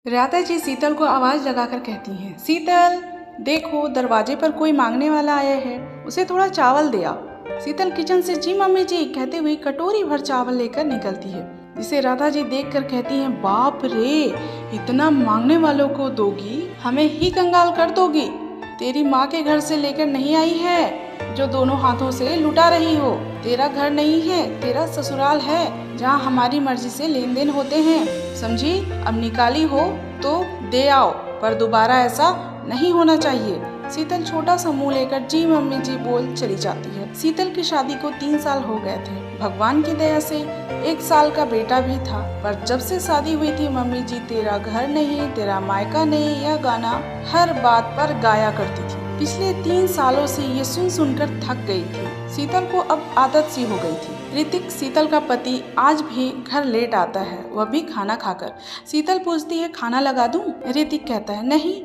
राधा जी शीतल को आवाज लगाकर कहती हैं, शीतल देखो दरवाजे पर कोई मांगने वाला आया है, उसे थोड़ा चावल दे आओ। शीतल किचन से जी मम्मी जी कहते हुए कटोरी भर चावल लेकर निकलती है, जिसे राधा जी देखकर कहती हैं, बाप रे इतना मांगने वालों को दोगी, हमें ही कंगाल कर दोगी। तेरी माँ के घर से लेकर नहीं आई है जो दोनों हाथों से लुटा रही हो। तेरा घर नहीं है, तेरा ससुराल है जहाँ हमारी मर्जी से लेन देन होते हैं, समझी। अब निकाली हो तो दे आओ, पर दोबारा ऐसा नहीं होना चाहिए। शीतल छोटा सा मुंह लेकर जी मम्मी जी बोल चली जाती है। शीतल की शादी को 3 साल हो गए थे। भगवान की दया से 1 साल का बेटा भी था, पर जब से शादी हुई थी मम्मी जी तेरा घर नहीं, तेरा मायका नहीं, यह गाना हर बात पर गाया करती थी। पिछले 3 सालों से ये सुन सुनकर थक गई थी। शीतल को अब आदत सी हो गई थी। ऋतिक शीतल का पति आज भी घर लेट आता है, वह भी खाना खाकर। शीतल पूछती है, खाना लगा दूं? ऋतिक कहता है, नहीं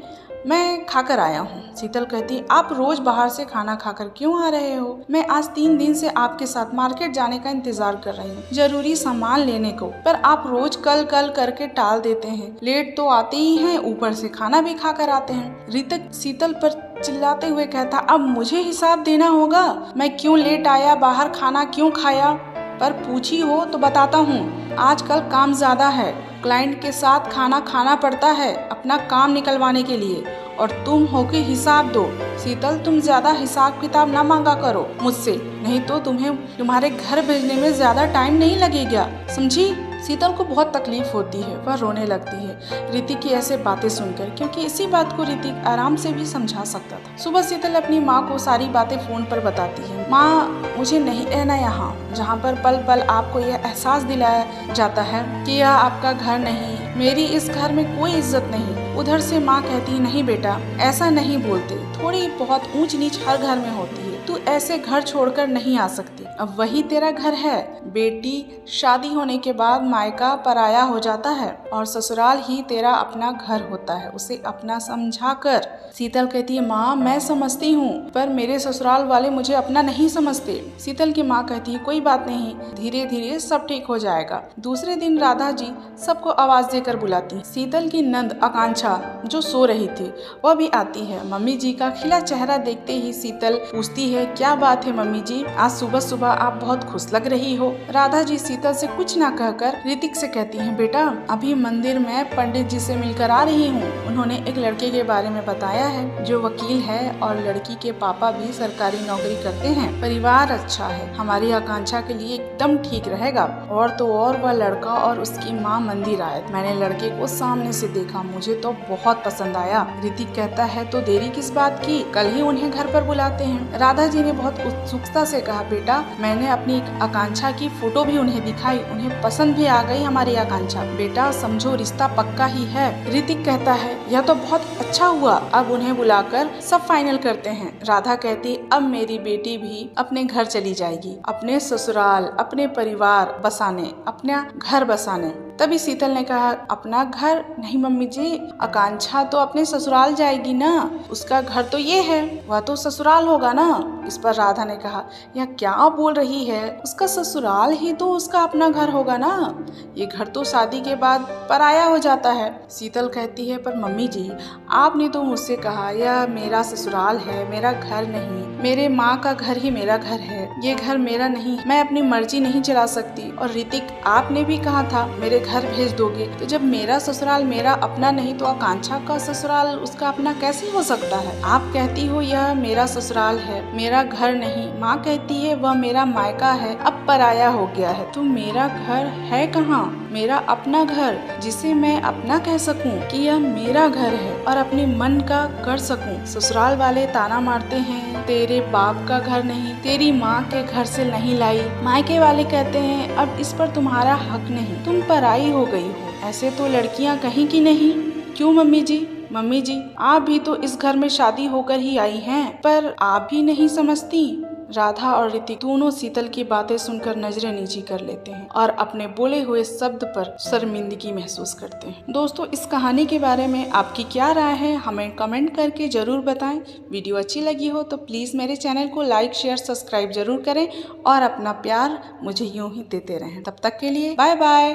मैं खाकर आया हूँ। शीतल कहती, आप रोज बाहर से खाना खाकर क्यों आ रहे हो? मैं आज 3 दिन से आपके साथ मार्केट जाने का इंतजार कर रही हूँ, जरूरी सामान लेने को, पर आप रोज कल कल करके टाल देते हैं। लेट तो आते ही हैं, ऊपर से खाना भी खाकर आते हैं। ऋतिक शीतल पर चिल्लाते हुए कहता, अब मुझे हिसाब देना होगा, मैं क्यों लेट आया, बाहर खाना क्यों खाया? पर पूछी हो तो बताता हूँ, आजकल काम ज्यादा है, क्लाइंट के साथ खाना खाना पड़ता है अपना काम निकलवाने के लिए, और तुम हो के हिसाब दो। शीतल तुम ज्यादा हिसाब किताब ना मांगा करो मुझसे, नहीं तो तुम्हें तुम्हारे घर भेजने में ज्यादा टाइम नहीं लगेगा, समझी। शीतल को बहुत तकलीफ होती है, वह रोने लगती है ऋतिक की ऐसे बातें सुनकर, क्योंकि इसी बात को ऋतिक आराम से भी समझा सकता था। सुबह शीतल अपनी माँ को सारी बातें फोन पर बताती है। माँ मुझे नहीं रहना यहाँ, जहाँ पर पल पल आपको यह एहसास दिलाया जाता है कि यह आपका घर नहीं, मेरी इस घर में कोई इज्जत नहीं। उधर से माँ कहती, नहीं बेटा ऐसा नहीं बोलते, थोड़ी बहुत ऊंच नीच हर घर में होती है, तू ऐसे घर छोड़कर नहीं आ सकती, अब वही तेरा घर है। बेटी शादी होने के बाद मायका पराया हो जाता है और ससुराल ही तेरा अपना घर होता है, उसे अपना समझा कर। शीतल कहती है, माँ मैं समझती हूँ, पर मेरे ससुराल वाले मुझे अपना नहीं समझते। शीतल की माँ कहती है, कोई बात नहीं, धीरे धीरे सब ठीक हो जाएगा। दूसरे दिन राधा जी सबको आवाज देकर बुलाती। शीतल की नंद आकांक्षा जो सो रही थी वह भी आती है। मम्मी जी का खिला चेहरा देखते ही शीतल पूछती है, क्या बात है मम्मी जी, आज सुबह सुबह आप बहुत खुश लग रही हो। राधा जी शीतल से कुछ न कहकर ऋतिक से कहती हैं, बेटा अभी मंदिर में पंडित जी से मिलकर आ रही हूँ, उन्होंने एक लड़के के बारे में बताया है जो वकील है और लड़की के पापा भी सरकारी नौकरी करते हैं, परिवार अच्छा है, हमारी आकांक्षा के लिए एकदम ठीक रहेगा। और तो और वह लड़का और उसकी माँ मंदिर आए, मैंने लड़के को सामने से देखा, मुझे तो बहुत पसंद आया। ऋतिक कहता है, तो देरी किस बात की, कल ही उन्हें घर पर बुलाते हैं। राधा जी ने बहुत उत्सुकता से कहा, बेटा मैंने अपनी आकांक्षा की फोटो भी उन्हें दिखाई, उन्हें पसंद भी आ गई हमारी आकांक्षा, बेटा समझो रिश्ता पक्का ही है। ऋतिक कहता है, यह तो बहुत अच्छा हुआ, अब उन्हें बुलाकर सब फाइनल करते हैं। राधा कहती, अब मेरी बेटी भी अपने घर चली जाएगी, अपने ससुराल अपने परिवार बसाने, अपना घर बसाने। तभी शीतल ने कहा, अपना घर नहीं मम्मी जी, आकांक्षा तो अपने ससुराल जाएगी ना, उसका घर तो ये है, वह तो ससुराल होगा ना। इस पर राधा ने कहा, यह क्या बोल रही है, उसका ससुराल ही तो उसका अपना घर होगा ना, ये घर तो शादी के बाद पराया हो जाता है। शीतल कहती है, पर मम्मी जी आपने तो मुझसे कहा यह मेरा ससुराल है, मेरा घर नहीं, मेरे माँ का घर ही मेरा घर है, ये घर मेरा नहीं, मैं अपनी मर्जी नहीं चला सकती। और ऋतिक आपने भी कहा था मेरे घर भेज दोगे, तो जब मेरा ससुराल मेरा अपना नहीं तो आकांक्षा का ससुराल उसका अपना कैसे हो सकता है? आप कहती हो यह मेरा ससुराल है, मेरा घर नहीं, माँ कहती है वह मेरा मायका है, अब पराया हो गया है, तो मेरा घर है कहाँ? मेरा अपना घर जिसे मैं अपना कह सकूं कि यह मेरा घर है और अपने मन का कर सकूं। ससुराल वाले ताना मारते हैं, तेरे बाप का घर नहीं, तेरी माँ के घर से नहीं लाई, मायके वाले कहते हैं अब इस पर तुम्हारा हक नहीं, तुम पराई हो गई हो। ऐसे तो लड़कियाँ कहीं की नहीं। क्यों मम्मी जी, मम्मी जी आप भी तो इस घर में शादी होकर ही आई हैं, पर आप भी नहीं समझती। राधा और ऋतिक दोनों शीतल की बातें सुनकर नजरें नीची कर लेते हैं और अपने बोले हुए शब्द पर शर्मिंदगी महसूस करते हैं। दोस्तों इस कहानी के बारे में आपकी क्या राय है, हमें कमेंट करके जरूर बताएं। वीडियो अच्छी लगी हो तो प्लीज़ मेरे चैनल को लाइक शेयर सब्सक्राइब जरूर करें और अपना प्यार मुझे यूं ही देते रहें। तब तक के लिए बाय बाय।